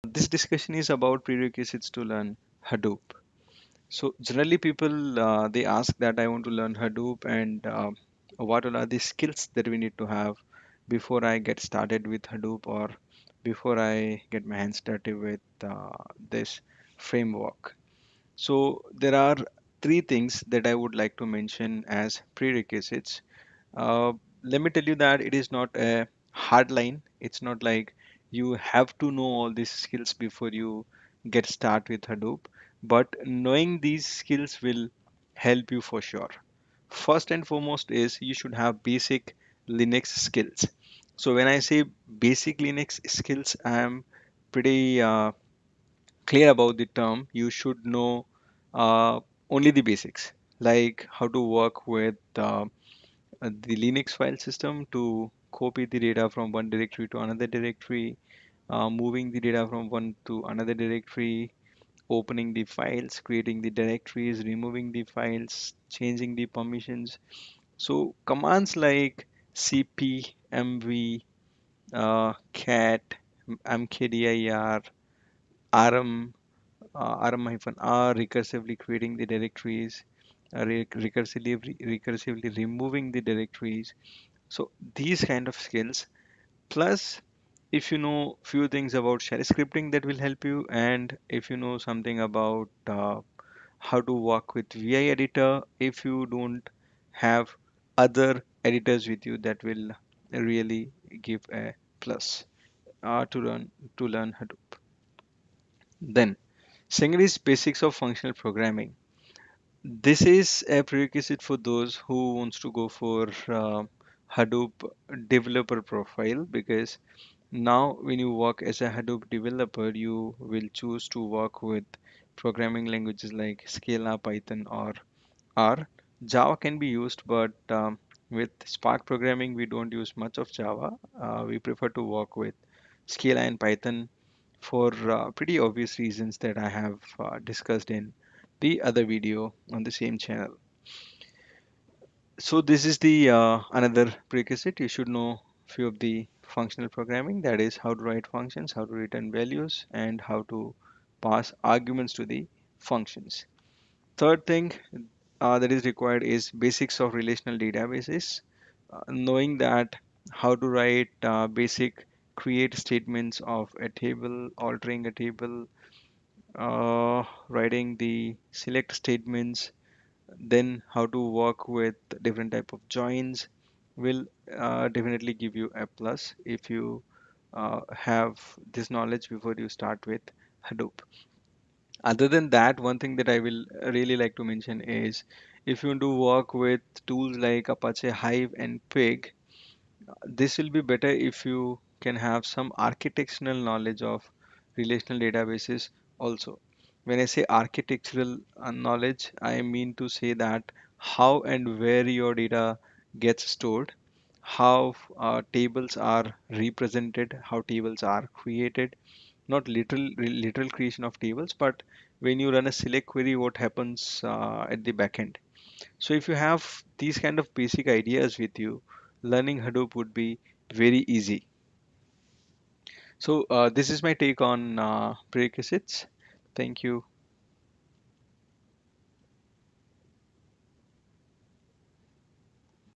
This discussion is about prerequisites to learn Hadoop. So generally people they ask that I want to learn Hadoop and what are the skills that we need to have before I get started with Hadoop or before I get my hands dirty with this framework. So there are three things that I would like to mention as prerequisites. uh, Let me tell you that it is not a hard line. It's not like you have to know all these skills before you get start with Hadoop, but knowing these skills will help you for sure. First and foremost is you should have basic Linux skills. So when I say basic Linux skills, I am pretty clear about the term. You should know uh, only the basics, like how to work with the Linux file system to copy the data from one directory to another directory, moving the data from one to another directory, opening the files, creating the directories, removing the files, changing the permissions. So commands like cp, mv, cat, mkdir, rm, rm-r, recursively creating the directories, recursively removing the directories. So these kind of skills, plus if you know few things about shell scripting, that will help you, and if you know something about how to work with vi editor, if you don't have other editors with you, that will really give a plus to learn Hadoop. Then second is basics of functional programming. This is a prerequisite for those who wants to go for Hadoop developer profile, because now when you work as a Hadoop developer, you will choose to work with programming languages like Scala, Python, or R. Java can be used, but with Spark programming, we don't use much of Java. We prefer to work with Scala and Python for pretty obvious reasons that I have discussed in the other video on the same channel. So this is the another prerequisite. You should know few of the functional programming, that is how to write functions, how to return values, and how to pass arguments to the functions. Third thing that is required is basics of relational databases. Knowing that how to write basic create statements of a table, altering a table, writing the select statements, then how to work with different type of joins will definitely give you a plus if you have this knowledge before you start with Hadoop. Other than that, one thing that I will really like to mention is if you want to work with tools like Apache Hive and Pig, this will be better if you can have some architectural knowledge of relational databases also. When I say architectural knowledge, I mean to say that how and where your data gets stored, how tables are represented, how tables are created, not literal creation of tables, but when you run a select query, what happens at the backend. So if you have these kind of basic ideas with you, learning Hadoop would be very easy. So this is my take on prerequisites. Thank you.